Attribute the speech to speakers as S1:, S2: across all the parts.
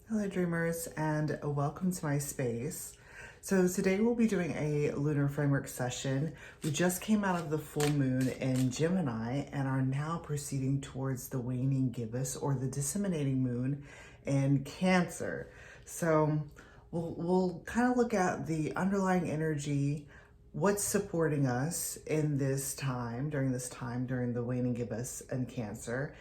S1: Hello dreamers, and welcome to my space. So today we'll be doing a lunar framework session. We just came out of the full moon in Gemini and are now proceeding towards the waning gibbous or the disseminating moon in Cancer. So we'll kind of look at the underlying energy, what's supporting us in this time, during the waning gibbous and Cancer.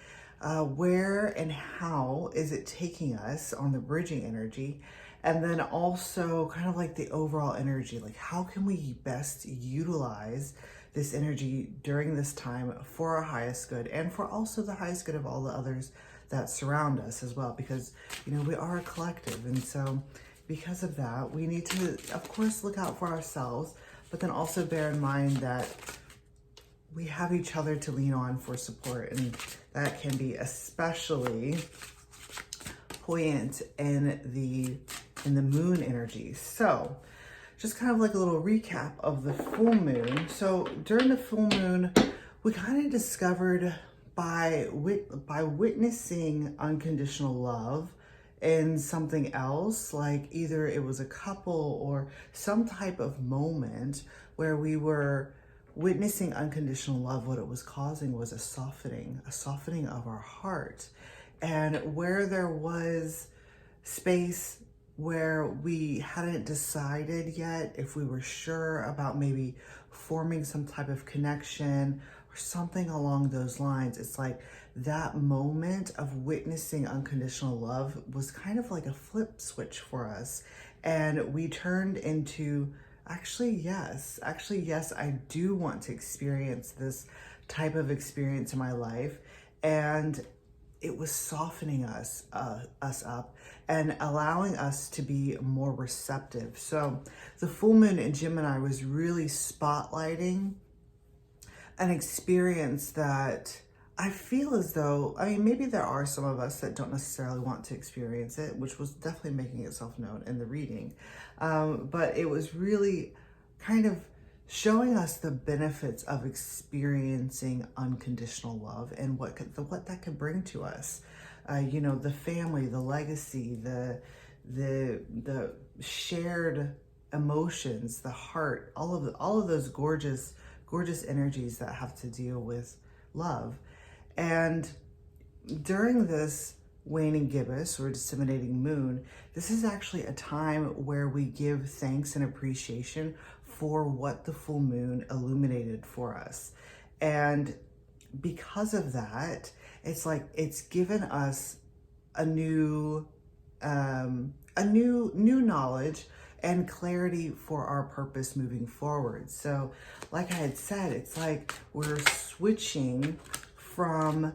S1: Where and how is it taking us on the bridging energy? And then also kind of like the overall energy, like how can we best utilize this energy during this time for our highest good and for also the highest good of all the others that surround us as well, because we are a collective. And so because of that, we need to of course look out for ourselves, but then also bear in mind that we have each other to lean on for support, and that can be especially poignant in the moon energy. So just kind of like a little recap of the full moon. So during the full moon, we kind of discovered by witnessing unconditional love in something else, like either it was a couple or some type of moment where we were witnessing unconditional love. What it was causing was a softening of our heart. And where there was space where we hadn't decided yet if we were sure about maybe forming some type of connection or something along those lines, it's like that moment of witnessing unconditional love was kind of like a flip switch for us. And we turned into yes, I do want to experience this type of experience in my life. And it was softening us up and allowing us to be more receptive. So the full moon in Gemini was really spotlighting an experience that I feel as though, maybe there are some of us that don't necessarily want to experience it, which was definitely making itself known in the reading. But it was really kind of showing us the benefits of experiencing unconditional love and what that could bring to us. The family, the legacy, the shared emotions, the heart, all of those gorgeous energies that have to deal with love. And during this waning gibbous or disseminating moon, this is actually a time where we give thanks and appreciation for what the full moon illuminated for us. And because of that, it's like it's given us a new knowledge and clarity for our purpose moving forward. So like I had said, it's like we're switching from,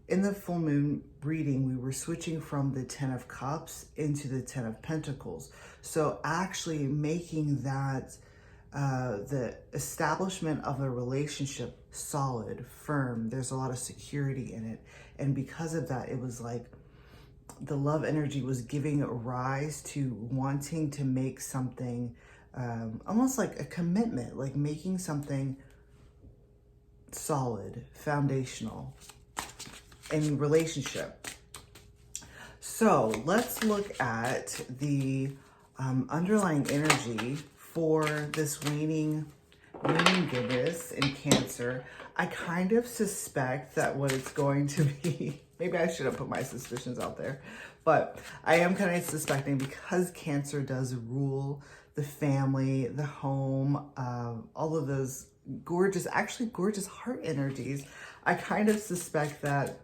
S1: in the full moon reading, we were switching from the 10 of Cups into the 10 of Pentacles. So actually making that the establishment of a relationship solid, firm. There's a lot of security in it. And because of that, it was like the love energy was giving rise to wanting to make something almost like a commitment, like making something solid, foundational in relationship. So let's look at the underlying energy for this waning gibbous in Cancer. I kind of suspect that what it's going to be, maybe I shouldn't put my suspicions out there, but I am kind of suspecting, because Cancer does rule the family, the home, all of those gorgeous heart energies. I kind of suspect that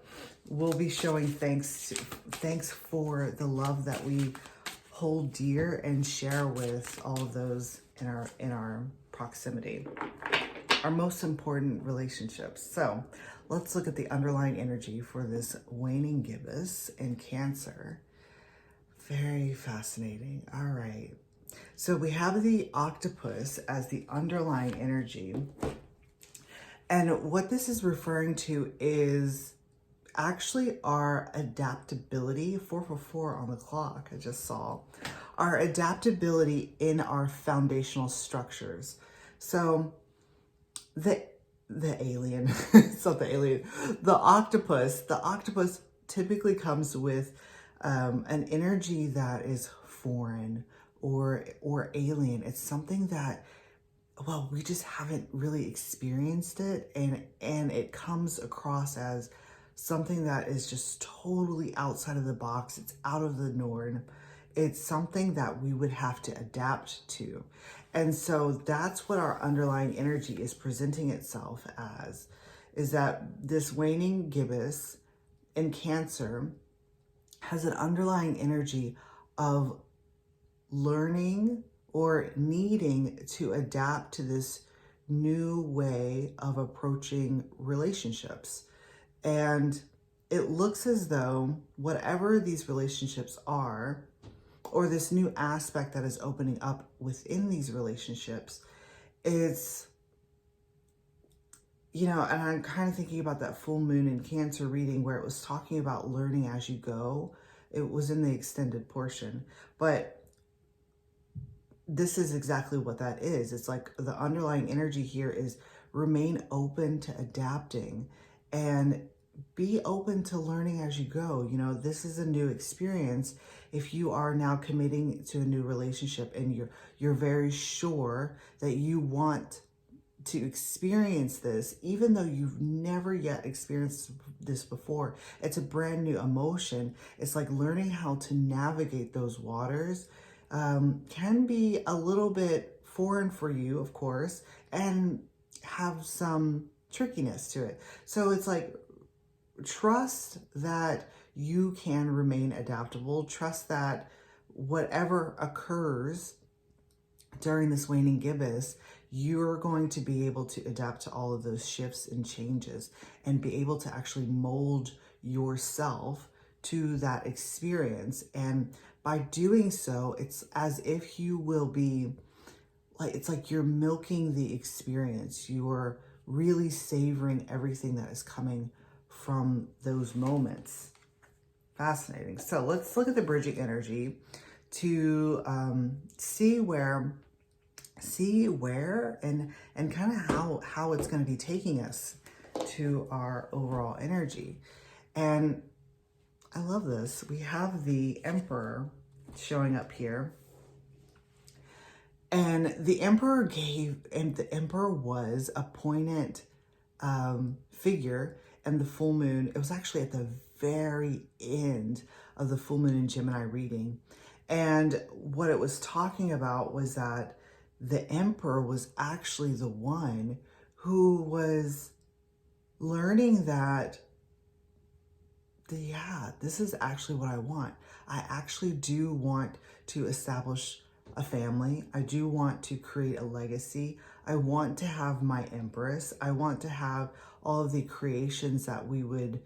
S1: we'll be showing thanks for the love that we hold dear and share with all of those in our proximity, our most important relationships. So let's look at the underlying energy for this waning gibbous in Cancer. Very fascinating. All right. So we have the octopus as the underlying energy. And what this is referring to is actually our adaptability. 444 on the clock, I just saw. Our adaptability in our foundational structures. So the alien, it's not the alien, the octopus typically comes with an energy that is foreign or alien. It's something that, well, we just haven't really experienced it, and it comes across as something that is just totally outside of the box. It's out of the norm. It's something that we would have to adapt to. And so that's what our underlying energy is presenting itself as, is that this waning gibbous in Cancer has an underlying energy of learning or needing to adapt to this new way of approaching relationships. And it looks as though whatever these relationships are, or this new aspect that is opening up within these relationships, it's, you know, and I'm kind of thinking about that full moon in Cancer reading where it was talking about learning as you go. It was in the extended portion, but this is exactly what that is. It's like the underlying energy here is remain open to adapting and be open to learning as you go. You know, this is a new experience. If you are now committing to a new relationship and you're very sure that you want to experience this, even though you've never yet experienced this before, it's a brand new emotion. It's like learning how to navigate those waters can be a little bit foreign for you, of course, and have some trickiness to it. So it's like, trust that you can remain adaptable. Trust that whatever occurs during this waning gibbous, you're going to be able to adapt to all of those shifts and changes and be able to actually mold yourself to that experience. And by doing so, it's as if you will be like, it's like you're milking the experience. You're really savoring everything that is coming from those moments. Fascinating. So let's look at the bridging energy to see where and kind of how it's going to be taking us to our overall energy. And I love this. We have the Emperor showing up here. And the Emperor was a poignant figure, and the full moon, it was actually at the very end of the full moon in Gemini reading. And what it was talking about was that the Emperor was actually the one who was learning that, yeah, this is actually what I want. I actually do want to establish a family. I do want to create a legacy. I want to have my Empress. I want to have all of the creations that we would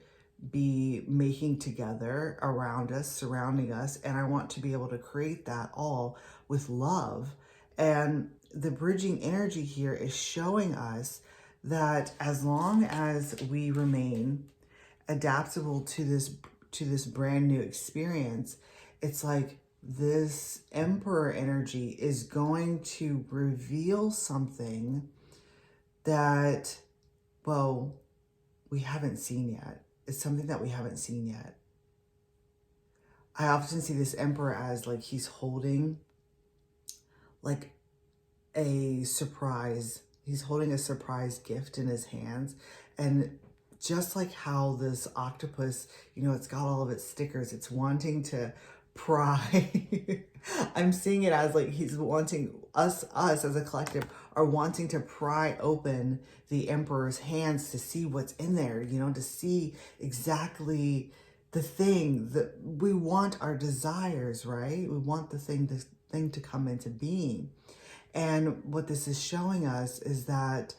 S1: be making together around us, surrounding us. And I want to be able to create that all with love. And the bridging energy here is showing us that as long as we remain adaptable to this brand new experience, it's like this Emperor energy is going to reveal something that, well, we haven't seen yet. It's something that we haven't seen yet. I often see this Emperor as like he's holding like a surprise. He's holding a surprise gift in his hands. And just like how this octopus, you know, it's got all of its stickers, it's wanting to pry. I'm seeing it as like he's wanting us as a collective are wanting to pry open the Emperor's hands to see what's in there, you know, to see exactly the thing that we want, our desires, right? We want the thing to come into being. And what this is showing us is that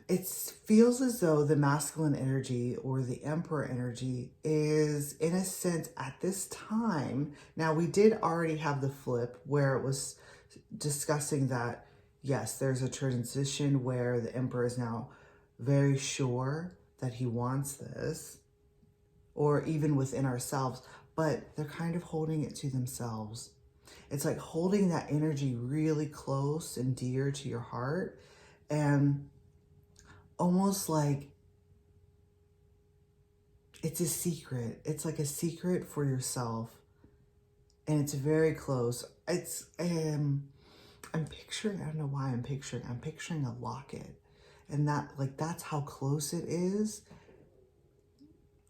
S1: it feels as though the masculine energy or the Emperor energy is, in a sense, at this time. Now, we did already have the flip where it was discussing that, yes, there's a transition where the Emperor is now very sure that he wants this, or even within ourselves, but they're kind of holding it to themselves. It's like holding that energy really close and dear to your heart, and almost like it's a secret. It's like a secret for yourself. And it's very close. It's, I'm picturing, I don't know why I'm picturing a locket. And that, like, that's how close it is.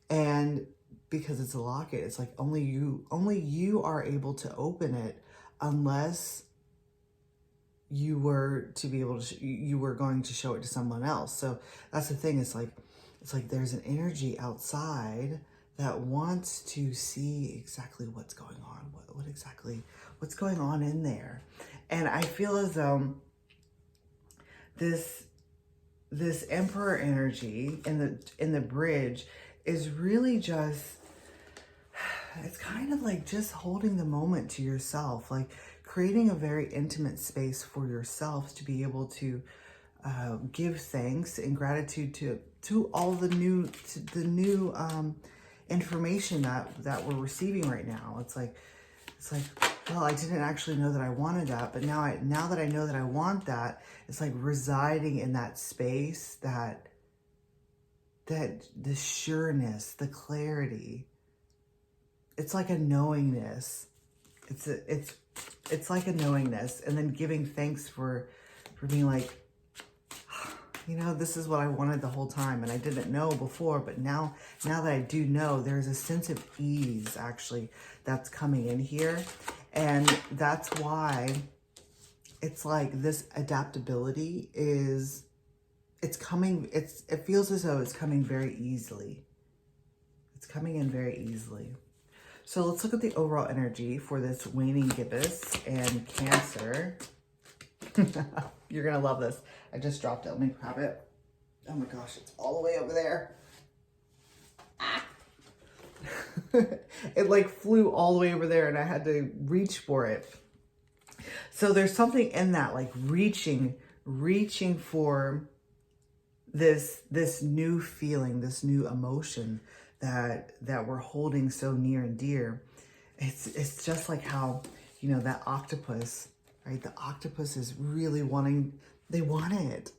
S1: And because it's a locket, it's like only you are able to open it, unless you were to be able to, you were going to show it to someone else. So that's the thing. It's like there's an energy outside that wants to see exactly what's going on, what's going on in there. And I feel as though this Emperor energy in the bridge is really just, it's kind of like just holding the moment to yourself, like creating a very intimate space for yourself to be able to give thanks and gratitude to all the new information that we're receiving right now. It's like, well, I didn't actually know that I wanted that, but now that I know that I want that, it's like residing in that space, that the sureness, the clarity. It's like a knowingness. It's like a knowingness, and then giving thanks for being like, you know, this is what I wanted the whole time, and I didn't know before, but now that I do know, there's a sense of ease actually that's coming in here. And that's why it's like this adaptability is, it's coming, it feels as though it's coming very easily. It's coming in very easily. So let's look at the overall energy for this waning gibbous and Cancer. You're going to love this. I just dropped it. Let me grab it. Oh my gosh, it's all the way over there. Ah. It like flew all the way over there and I had to reach for it. So there's something in that, like reaching for this new feeling, this new emotion that we're holding so near and dear. It's just like how, you know, that octopus, right? The octopus is really wanting, they want it.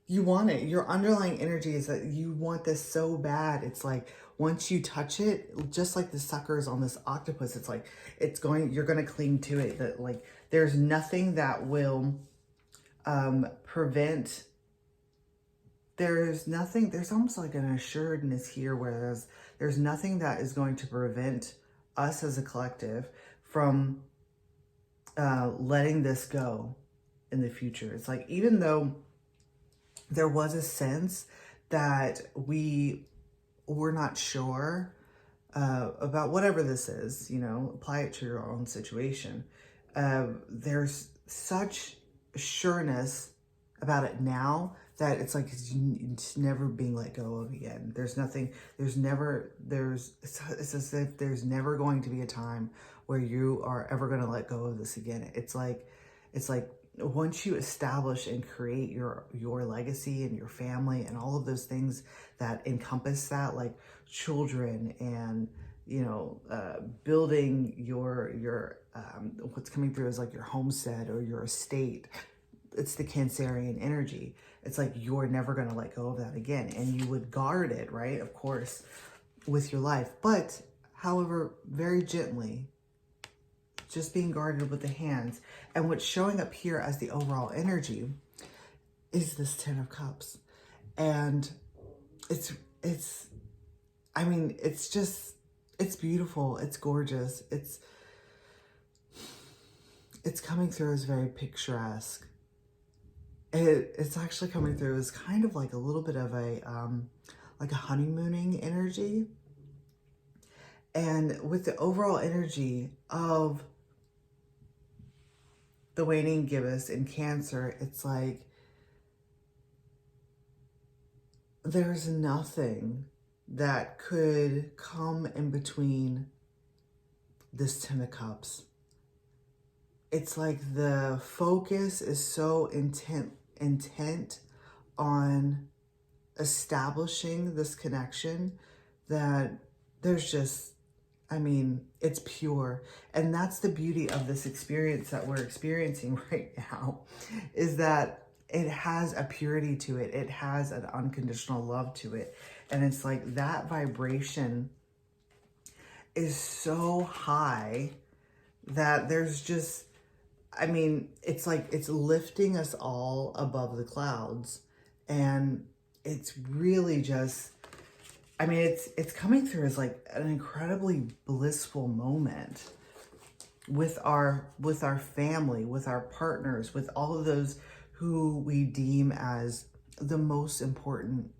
S1: You want it. Your underlying energy is that you want this so bad. It's like once you touch it, just like the suckers on this octopus, it's like you're going to cling to it. That like there's nothing that will prevent. There's almost like an assuredness here, whereas there's nothing that is going to prevent us as a collective from letting this go in the future. It's like, even though there was a sense that we were not sure about whatever this is, you know, apply it to your own situation. There's such sureness about it now that it's like it's never being let go of again. It's as if there's never going to be a time where you are ever going to let go of this again. It's like once you establish and create your legacy and your family and all of those things that encompass that, like children and, you know, building your what's coming through is like your homestead or your estate. It's the Cancerian energy. It's like you're never going to let go of that again. And you would guard it, right? Of course, with your life. But, however, very gently, just being guarded with the hands. And what's showing up here as the overall energy is this Ten of Cups. And it's beautiful. It's gorgeous. It's coming through as very picturesque. It's actually coming through as kind of like a little bit of a like a honeymooning energy. And with the overall energy of the waning gibbous in Cancer, it's like there's nothing that could come in between this Ten of Cups. It's like the focus is so intent on establishing this connection that there's just, I mean, it's pure. And that's the beauty of this experience that we're experiencing right now, is that it has a purity to it. It has an unconditional love to it. And it's like that vibration is so high that there's just, I mean, it's like it's lifting us all above the clouds. And it's really just, I mean, it's coming through as like an incredibly blissful moment with our family, with our partners, with all of those who we deem as the most important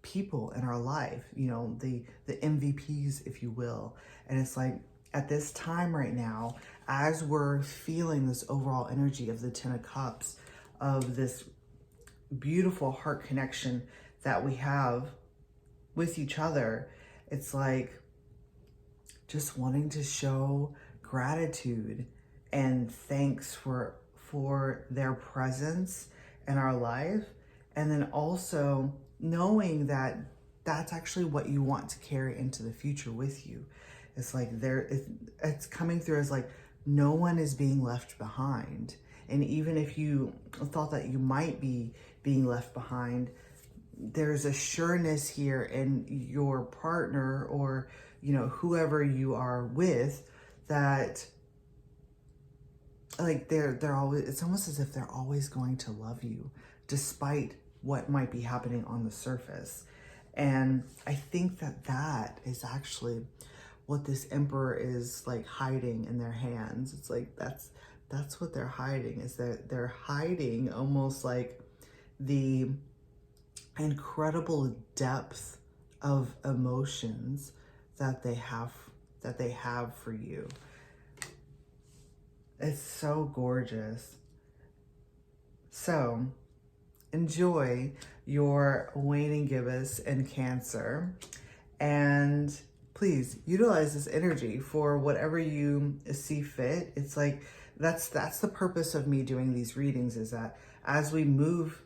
S1: people in our life, you know, the MVPs, if you will. And it's like at this time right now, as we're feeling this overall energy of the Ten of Cups, of this beautiful heart connection that we have with each other, it's like just wanting to show gratitude and thanks for their presence in our life. And then also knowing that that's actually what you want to carry into the future with you. It's like it's coming through as like no one is being left behind. And even if you thought that you might be being left behind, there's a sureness here in your partner, or, you know, whoever you are with, that like they're always, it's almost as if they're always going to love you despite what might be happening on the surface. And I think that that is actually what this Emperor is like hiding in their hands. It's like that's what they're hiding, is that they're hiding almost like the incredible depth of emotions that they have for you. It's so gorgeous. So enjoy your waning gibbous in Cancer, and please utilize this energy for whatever you see fit. It's like that's the purpose of me doing these readings, is that as we move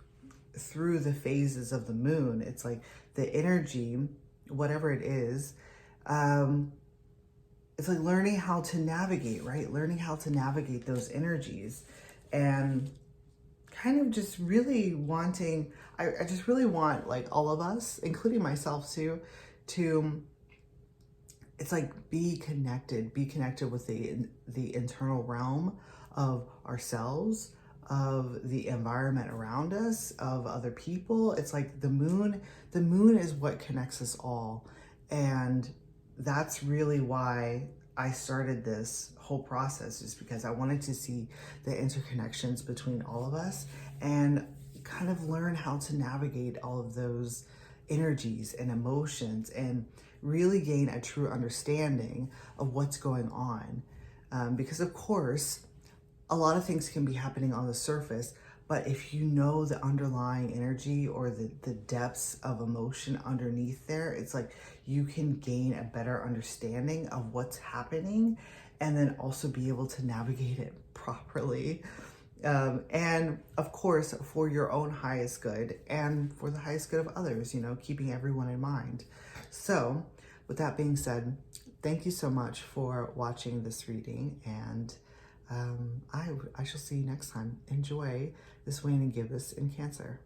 S1: through the phases of the moon, it's like the energy, whatever it is, it's like learning how to navigate, right? Learning how to navigate those energies, and kind of just really wanting, I just really want like all of us, including myself too, to, it's like be connected with the internal realm of ourselves, of the environment around us, of other people. It's like the moon is what connects us all. And that's really why I started this whole process, is because I wanted to see the interconnections between all of us and kind of learn how to navigate all of those energies and emotions, and really gain a true understanding of what's going on. Because of course, a lot of things can be happening on the surface, but if you know the underlying energy or the depths of emotion underneath there, it's like you can gain a better understanding of what's happening, and then also be able to navigate it properly. And of course, for your own highest good and for the highest good of others, you know, keeping everyone in mind. So with that being said, thank you so much for watching this reading, and I shall see you next time. Enjoy this waning gibbous in Cancer.